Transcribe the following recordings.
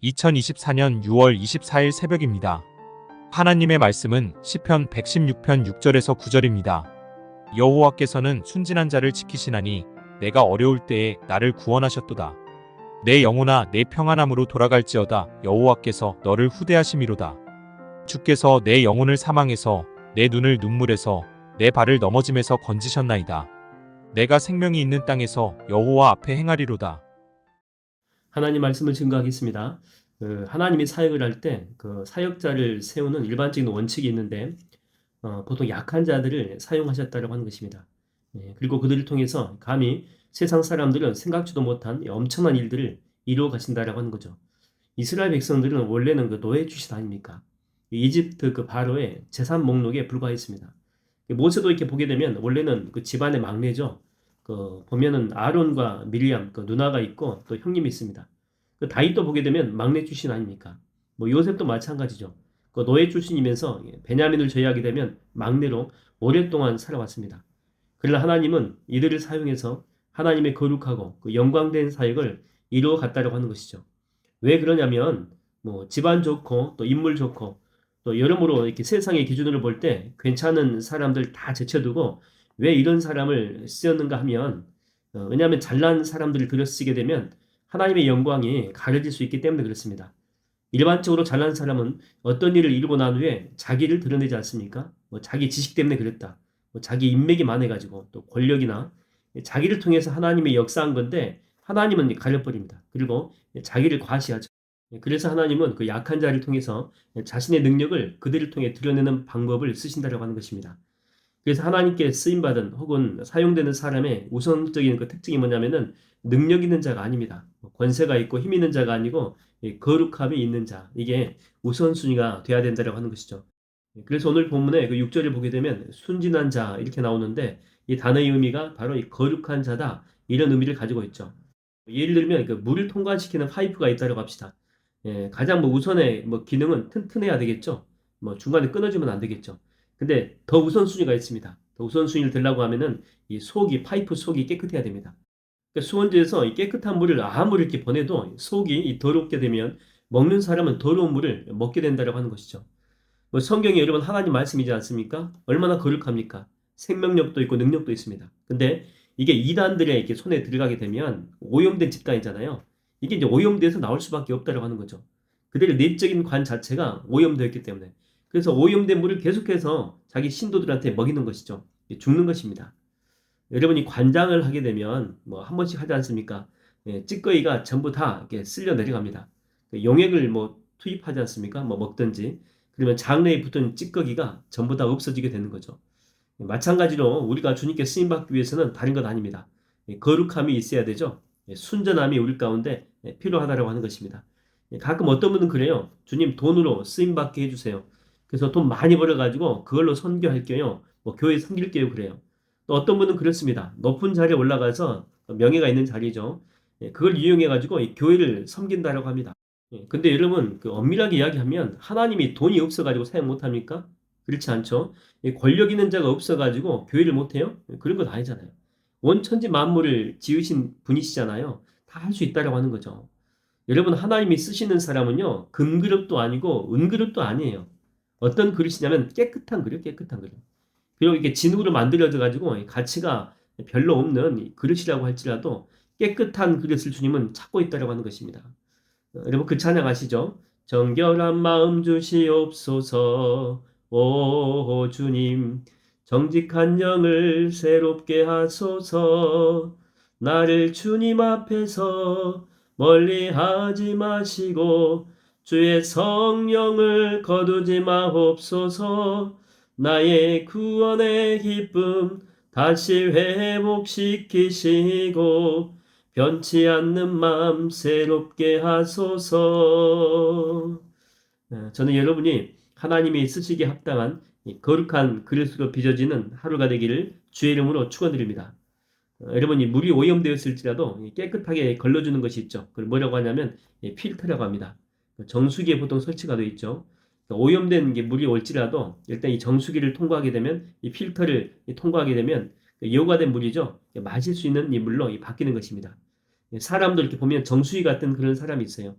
2024년 6월 24일 새벽입니다. 하나님의 말씀은 시편 116편 6절에서 9절입니다. 여호와께서는 순진한 자를 지키시나니 내가 어려울 때에 나를 구원하셨도다. 내 영혼아 내 평안함으로 돌아갈지어다. 여호와께서 너를 후대하심이로다. 주께서 내 영혼을 사망에서 내 눈을 눈물에서 내 발을 넘어짐에서 건지셨나이다. 내가 생명이 있는 땅에서 여호와 앞에 행하리로다. 하나님 말씀을 증거하겠습니다. 하나님이 사역을 할 때 그 사역자를 세우는 일반적인 원칙이 있는데 보통 약한 자들을 사용하셨다고 하는 것입니다. 그리고 그들을 통해서 감히 세상 사람들은 생각지도 못한 엄청난 일들을 이루어 가신다라고 하는 거죠. 이스라엘 백성들은 원래는 그 노예 출신 아닙니까? 이집트 그 바로의 재산 목록에 불과했습니다. 모세도 이렇게 보게 되면 원래는 그 집안의 막내죠. 보면은 아론과 미리암 그 누나가 있고 또 형님이 있습니다. 그 다윗도 보게 되면 막내 출신 아닙니까? 뭐 요셉도 마찬가지죠. 그 노예 출신이면서 베냐민을 제외하게 되면 막내로 오랫동안 살아왔습니다. 그러나 하나님은 이들을 사용해서 하나님의 거룩하고 그 영광된 사역을 이루어 갔다고 하는 것이죠. 왜 그러냐면 뭐 집안 좋고 또 인물 좋고 또 여러모로 이렇게 세상의 기준으로 볼 때 괜찮은 사람들 다 제쳐두고 왜 이런 사람을 쓰였는가 하면 왜냐하면 잘난 사람들을 들여 쓰게 되면 하나님의 영광이 가려질 수 있기 때문에 그렇습니다. 일반적으로 잘난 사람은 어떤 일을 이루고 난 후에 자기를 드러내지 않습니까? 뭐 자기 지식 때문에 그랬다. 뭐 자기 인맥이 많아가지고 또 권력이나 자기를 통해서 하나님의 역사한 건데 하나님은 가려버립니다. 그리고 자기를 과시하죠. 그래서 하나님은 그 약한 자를 통해서 자신의 능력을 그들을 통해 드러내는 방법을 쓰신다고 하는 것입니다. 그래서 하나님께 쓰임받은 혹은 사용되는 사람의 우선적인 그 특징이 뭐냐면은 능력 있는 자가 아닙니다. 권세가 있고 힘 있는 자가 아니고 거룩함이 있는 자. 이게 우선순위가 돼야 된다고 하는 것이죠. 그래서 오늘 본문에 그 6절을 보게 되면 순진한 자 이렇게 나오는데 이 단어의 의미가 바로 이 거룩한 자다. 이런 의미를 가지고 있죠. 예를 들면 그 물을 통과시키는 파이프가 있다고 합시다. 가장 뭐 우선의 뭐 기능은 튼튼해야 되겠죠. 뭐 중간에 끊어지면 안 되겠죠. 근데 더 우선순위가 있습니다. 더 우선순위를 들라고 하면은 이 속이 파이프 속이 깨끗해야 됩니다. 그러니까 수원지에서 이 깨끗한 물을 아무리 이렇게 보내도 속이 더럽게 되면 먹는 사람은 더러운 물을 먹게 된다고 하는 것이죠. 뭐 성경이 여러분 하나님 말씀이지 않습니까? 얼마나 거룩합니까? 생명력도 있고 능력도 있습니다. 근데 이게 이단들의 이렇게 손에 들어가게 되면 오염된 집단이잖아요. 이게 이제 오염돼서 나올 수밖에 없다고 하는 거죠. 그들의 내적인 관 자체가 오염되어 있기 때문에. 그래서 오염된 물을 계속해서 자기 신도들한테 먹이는 것이죠. 죽는 것입니다. 여러분이 관장을 하게 되면 뭐 한 번씩 하지 않습니까? 찌꺼기가 전부 다 이렇게 쓸려 내려갑니다. 용액을 뭐 투입하지 않습니까? 뭐 먹든지. 그러면 장내에 붙은 찌꺼기가 전부 다 없어지게 되는 거죠. 마찬가지로 우리가 주님께 쓰임받기 위해서는 다른 것 아닙니다. 거룩함이 있어야 되죠. 순전함이 우리 가운데 필요하다고 하는 것입니다. 가끔 어떤 분은 그래요. 주님 돈으로 쓰임받게 해주세요. 그래서 돈 많이 벌어가지고 그걸로 선교할게요. 뭐 교회 섬길게요. 그래요. 또 어떤 분은 그렇습니다. 높은 자리에 올라가서 명예가 있는 자리죠. 그걸 이용해가지고 이 교회를 섬긴다라고 합니다. 근데 여러분 그 엄밀하게 이야기하면 하나님이 돈이 없어가지고 사용 못합니까? 그렇지 않죠. 권력 있는 자가 없어가지고 교회를 못해요? 그런 건 아니잖아요. 원천지 만물을 지으신 분이시잖아요. 다 할 수 있다라고 하는 거죠. 여러분 하나님이 쓰시는 사람은요 금그릇도 아니고 은그릇도 아니에요. 어떤 그릇이냐면 깨끗한 그릇, 깨끗한 그릇. 그리고 이게 진흙으로 만들어져 가지고 가치가 별로 없는 그릇이라고 할지라도 깨끗한 그릇을 주님은 찾고 있다라고 하는 것입니다. 여러분 그 찬양 아시죠? 정결한 마음 주시옵소서 오 주님 정직한 영을 새롭게 하소서 나를 주님 앞에서 멀리하지 마시고 주의 성령을 거두지 마옵소서 나의 구원의 기쁨 다시 회복시키시고 변치 않는 마음 새롭게 하소서. 저는 여러분이 하나님이 쓰시기에 합당한 거룩한 그릇으로 빚어지는 하루가 되기를 주의 이름으로 축원드립니다. 여러분이 물이 오염되었을지라도 깨끗하게 걸러주는 것이 있죠. 그걸 뭐라고 하냐면 필터라고 합니다. 정수기에 보통 설치가 되어 있죠. 오염된 게 물이 올지라도 일단 이 정수기를 통과하게 되면 이 필터를 통과하게 되면 예호가 물이죠. 마실 수 있는 이 물로 바뀌는 것입니다. 사람도 이렇게 보면 정수기 같은 그런 사람이 있어요.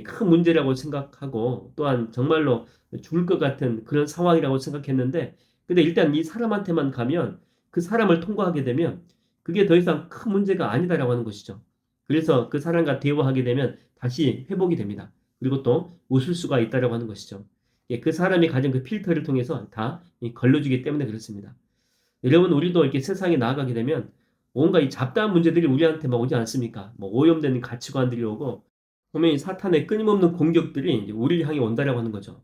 큰 문제라고 생각하고 또한 정말로 죽을 것 같은 그런 상황이라고 생각했는데 근데 일단 이 사람한테만 가면 그 사람을 통과하게 되면 그게 더 이상 큰 문제가 아니다라고 하는 것이죠. 그래서 그 사람과 대화하게 되면 다시 회복이 됩니다. 그리고 또 웃을 수가 있다라고 하는 것이죠. 그 사람이 가진 그 필터를 통해서 다 걸러주기 때문에 그렇습니다. 여러분 우리도 이렇게 세상에 나아가게 되면 뭔가 이 잡다한 문제들이 우리한테 막 오지 않습니까? 뭐 오염된 가치관들이 오고 보면 이 사탄의 끊임없는 공격들이 이제 우리를 향해 온다라고 하는 거죠.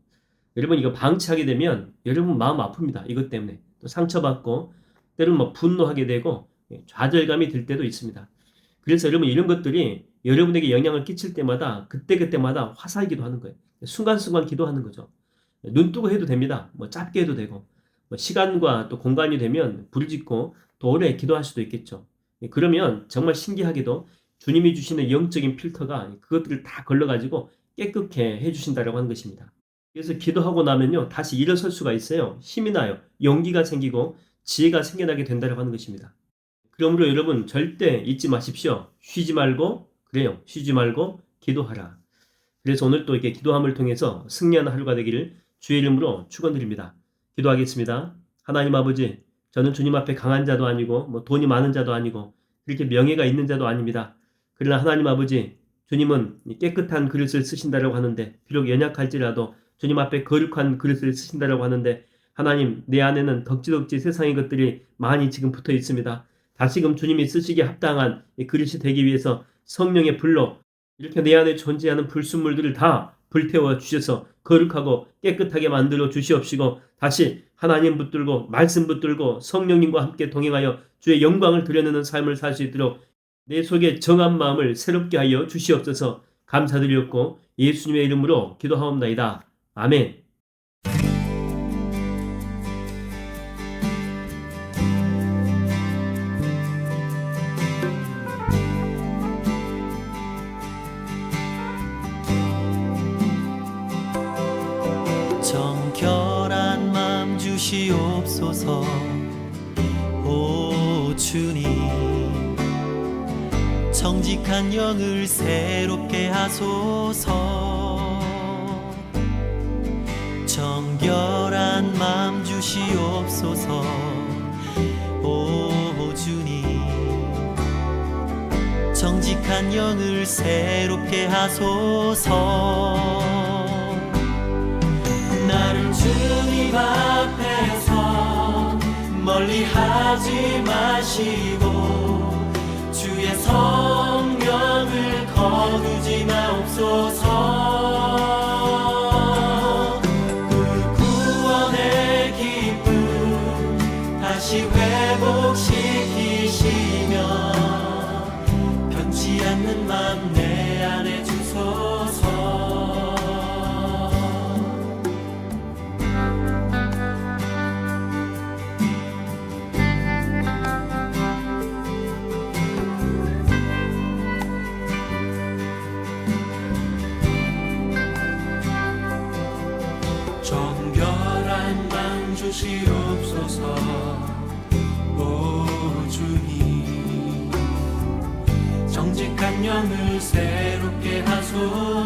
여러분 이거 방치하게 되면 여러분 마음 아픕니다. 이것 때문에 또 상처받고 때로는 뭐 분노하게 되고 좌절감이 들 때도 있습니다. 그래서 여러분 이런 것들이 여러분에게 영향을 끼칠 때마다 그때그때마다 화살기도 하는 거예요. 순간순간 기도하는 거죠. 눈 뜨고 해도 됩니다. 뭐 짧게 해도 되고 뭐 시간과 또 공간이 되면 부르짖고 또 오래 기도할 수도 있겠죠. 그러면 정말 신기하게도 주님이 주시는 영적인 필터가 그것들을 다 걸러가지고 깨끗게 해주신다라고 하는 것입니다. 그래서 기도하고 나면요 다시 일어설 수가 있어요. 힘이 나요. 용기가 생기고 지혜가 생겨나게 된다라고 하는 것입니다. 그러므로 여러분 절대 잊지 마십시오. 쉬지 말고 그래요. 쉬지 말고 기도하라. 그래서 오늘 또 이렇게 기도함을 통해서 승리하는 하루가 되기를 주의 이름으로 축원드립니다. 기도하겠습니다. 하나님 아버지, 저는 주님 앞에 강한 자도 아니고 뭐 돈이 많은 자도 아니고 그렇게 명예가 있는 자도 아닙니다. 그러나 하나님 아버지, 주님은 깨끗한 그릇을 쓰신다라고 하는데 비록 연약할지라도 주님 앞에 거룩한 그릇을 쓰신다라고 하는데 하나님, 내 안에는 덕지덕지 세상의 것들이 많이 지금 붙어 있습니다. 다시금 주님이 쓰시기에 합당한 그릇이 되기 위해서 성령의 불로 이렇게 내 안에 존재하는 불순물들을 다 불태워 주셔서 거룩하고 깨끗하게 만들어 주시옵시고 다시 하나님 붙들고 말씀 붙들고 성령님과 함께 동행하여 주의 영광을 드러내는 삶을 살 수 있도록 내 속에 정한 마음을 새롭게 하여 주시옵소서. 감사드렸고 예수님의 이름으로 기도하옵나이다. 아멘. 정결한 마음 주시옵소서. 오 주님, 정직한 영을 새롭게 하소서. 정결한 마음 주시옵소서. 오 주님, 정직한 영을 새롭게 하소서. 나를 주님 앞에서 멀리 하지 마시고 주의 성령을 거두지 마옵소서. 그 구원의 기쁨 다시 회복시키시며 변치 않는 맘 내 안에 주소서. 정결한 맘 주시옵소서. 오 주님, 정직한 영을 새롭게 하소서.